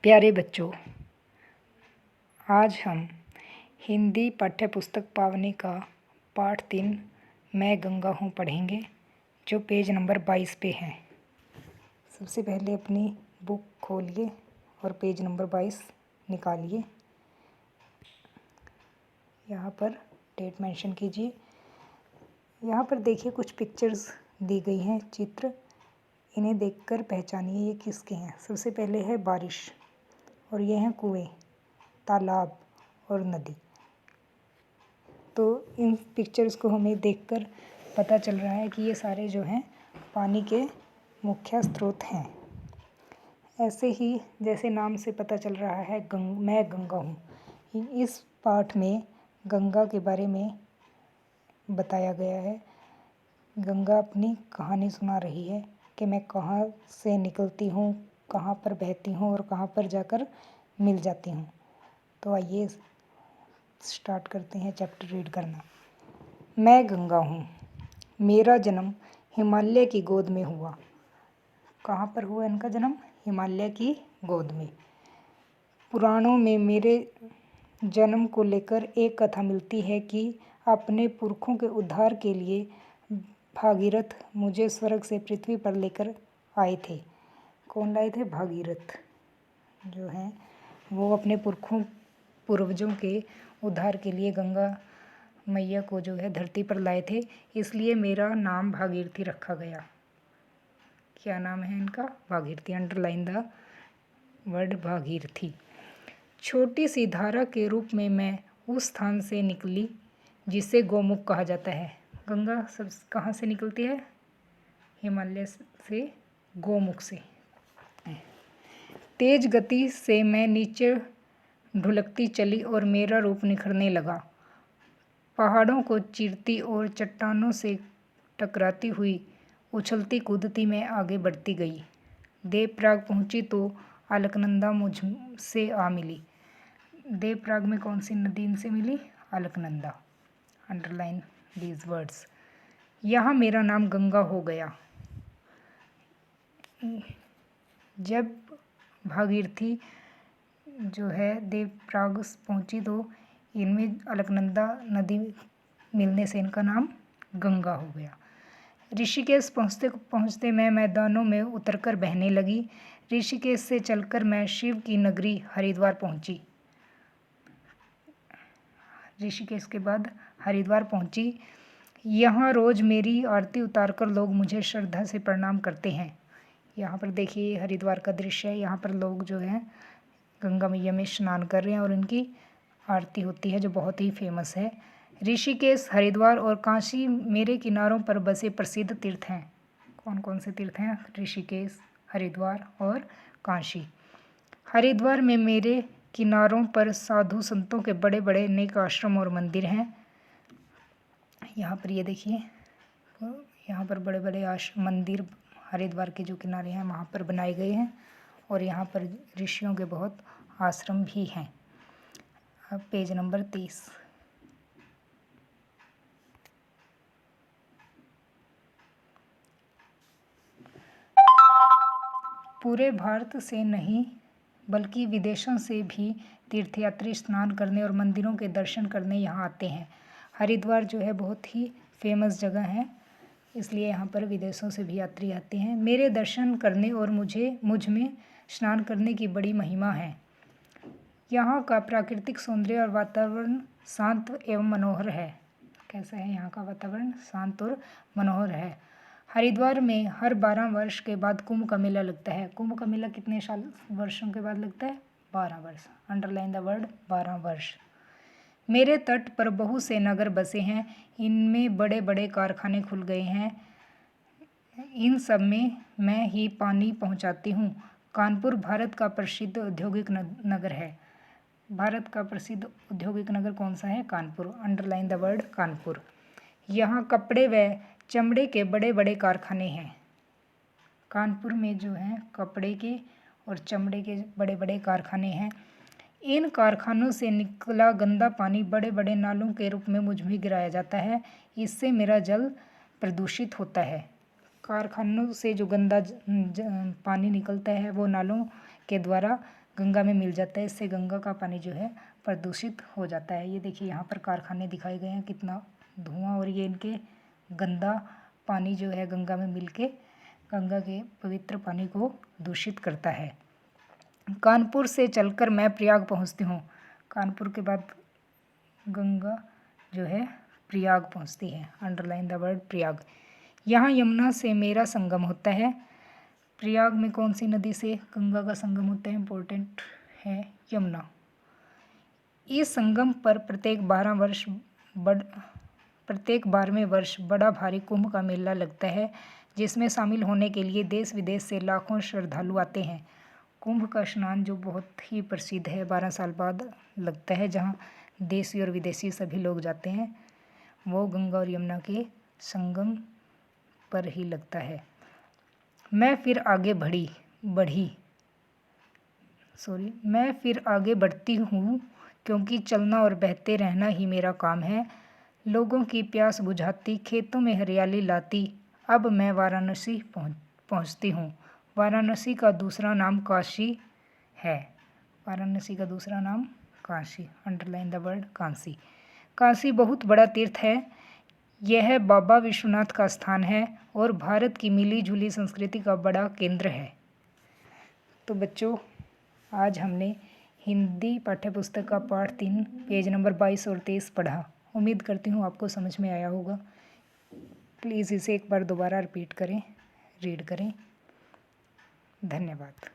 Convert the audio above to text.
प्यारे बच्चों, आज हम हिंदी पाठ्यपुस्तक पावनी का पाठ 3 मैं गंगा हूँ पढ़ेंगे, जो पेज नंबर 22 पे है। सबसे पहले अपनी बुक खोलिए और पेज नंबर 22 निकालिए। यहाँ पर डेट मेंशन कीजिए। यहाँ पर देखिए कुछ पिक्चर्स दी गई हैं, चित्र। इन्हें देखकर पहचानिए ये किसके हैं। सबसे पहले है बारिश और ये हैं कुएं, तालाब और नदी। तो इन पिक्चर्स को हमें देखकर पता चल रहा है कि ये सारे जो हैं पानी के मुख्य स्रोत हैं। ऐसे ही जैसे नाम से पता चल रहा है मैं गंगा हूँ। इस पाठ में गंगा के बारे में बताया गया है। गंगा अपनी कहानी सुना रही है कि मैं कहाँ से निकलती हूँ, कहाँ पर बहती हूँ और कहाँ पर जाकर मिल जाती हूँ। तो आइए स्टार्ट करते हैं चैप्टर रीड करना। मैं गंगा हूँ। मेरा जन्म हिमालय की गोद में हुआ। कहाँ पर हुआ इनका जन्म? हिमालय की गोद में। पुराणों में मेरे जन्म को लेकर एक कथा मिलती है कि अपने पुरखों के उद्धार के लिए भागीरथ मुझे स्वर्ग से पृथ्वी पर लेकर आए थे। कौन लाए थे? भागीरथ जो हैं वो अपने पूर्वजों के उद्धार के लिए गंगा मैया को जो है धरती पर लाए थे। इसलिए मेरा नाम भागीरथी रखा गया। क्या नाम है इनका? Bhagirathi. Underline the word Bhagirathi. छोटी सी धारा के रूप में मैं उस स्थान से निकली जिसे गौमुख कहा जाता है। गंगा सब कहाँ से निकलती है? हिमालय से, गौमुख से। तेज गति से मैं नीचे ढुलकती चली और मेरा रूप निखरने लगा। पहाड़ों को चीरती और चट्टानों से टकराती हुई उछलती कूदती मैं आगे बढ़ती गई। देवप्रयाग पहुंची तो अलकनंदा मुझसे आ मिली। देवप्रयाग में कौन सी नदी इनसे मिली? अलकनंदा। Underline these words. यहाँ मेरा नाम गंगा हो गया। जब भागीरथी जो है देवप्रयाग पहुंची तो इनमें अलकनंदा नदी मिलने से इनका नाम गंगा हो गया। ऋषिकेश पहुँचते पहुँचते मैं मैदानों में उतरकर बहने लगी। ऋषिकेश से चलकर मैं शिव की नगरी हरिद्वार पहुंची। ऋषिकेश के बाद हरिद्वार पहुंची। यहाँ रोज़ मेरी आरती उतारकर लोग मुझे श्रद्धा से प्रणाम करते हैं। यहाँ पर देखिए हरिद्वार का दृश्य है। यहाँ पर लोग जो हैं गंगा मैया में स्नान कर रहे हैं और इनकी आरती होती है जो बहुत ही फेमस है। ऋषिकेश, हरिद्वार और काशी मेरे किनारों पर बसे प्रसिद्ध तीर्थ हैं। कौन कौन से तीर्थ हैं? ऋषिकेश, हरिद्वार और काशी। हरिद्वार में मेरे किनारों पर साधु संतों के बड़े बड़े अनेक आश्रम और मंदिर हैं। यहाँ पर ये देखिए, यहाँ पर बड़े बड़े मंदिर हरिद्वार के जो किनारे हैं वहाँ पर बनाए गए हैं और यहाँ पर ऋषियों के बहुत आश्रम भी हैं। अब पेज नंबर 30। पूरे भारत से नहीं बल्कि विदेशों से भी तीर्थयात्री स्नान करने और मंदिरों के दर्शन करने यहाँ आते हैं। हरिद्वार जो है बहुत ही फेमस जगह है, इसलिए यहाँ पर विदेशों से भी यात्री आते हैं। मेरे दर्शन करने और मुझ में स्नान करने की बड़ी महिमा है। यहाँ का प्राकृतिक सौंदर्य और वातावरण शांत एवं मनोहर है। कैसा है यहाँ का वातावरण? शांत और मनोहर है। हरिद्वार में हर 12 वर्ष के बाद कुंभ का मेला लगता है। कुंभ का मेला कितने वर्षों के बाद लगता है? 12 वर्ष। अंडरलाइन द वर्ड 12 वर्ष। मेरे तट पर बहुत से नगर बसे हैं। इनमें बड़े बड़े कारखाने खुल गए हैं। इन सब में मैं ही पानी पहुंचाती हूँ। कानपुर भारत का प्रसिद्ध औद्योगिक नगर है। भारत का प्रसिद्ध औद्योगिक नगर कौन सा है? Kanpur. Underline the word Kanpur. यहाँ कपड़े व चमड़े के बड़े बड़े कारखाने हैं। कानपुर में जो हैं कपड़े के और चमड़े के बड़े बड़े कारखाने हैं। इन कारखानों से निकला गंदा पानी बड़े बड़े नालों के रूप में मुझ में गिराया जाता है। इससे मेरा जल प्रदूषित होता है। कारखानों से जो गंदा पानी निकलता है वो नालों के द्वारा गंगा में मिल जाता है। इससे गंगा का पानी जो है प्रदूषित हो जाता है। ये देखिए यहाँ पर कारखाने दिखाए गए हैं, कितना धुआं, और ये इनके गंदा पानी जो है गंगा में मिलके गंगा के पवित्र पानी को दूषित करता है। कानपुर से चलकर मैं प्रयाग पहुँचती हूँ। कानपुर के बाद गंगा जो है प्रयाग पहुँचती है। Underline the word Prayag. यहाँ यमुना से मेरा संगम होता है। प्रयाग में कौन सी नदी से गंगा का संगम होता है? इम्पोर्टेंट है यमुना। इस संगम पर प्रत्येक 12वें वर्ष बड़ा भारी कुंभ का मेला लगता है, जिसमें शामिल होने के लिए देश विदेश से लाखों श्रद्धालु आते हैं। कुंभ का स्नान जो बहुत ही प्रसिद्ध है, 12 साल बाद लगता है, जहाँ देशी और विदेशी सभी लोग जाते हैं। वो गंगा और यमुना के संगम पर ही लगता है। मैं फिर आगे बढ़ती हूँ, क्योंकि चलना और बहते रहना ही मेरा काम है। लोगों की प्यास बुझाती, खेतों में हरियाली लाती, अब मैं वाराणसी पहुँचती हूँ। वाराणसी का दूसरा नाम काशी है। वाराणसी का दूसरा नाम Kashi. Underline the word Kashi. Kashi बहुत बड़ा तीर्थ है। यह बाबा विश्वनाथ का स्थान है और भारत की मिली जुली संस्कृति का बड़ा केंद्र है। तो बच्चों, आज हमने हिंदी पाठ्यपुस्तक का पाठ 3 पेज नंबर 22 और 23 पढ़ा। उम्मीद करती हूँ आपको समझ में आया होगा। प्लीज़ इसे एक बार दोबारा रिपीट करें, रीड करें। धन्यवाद।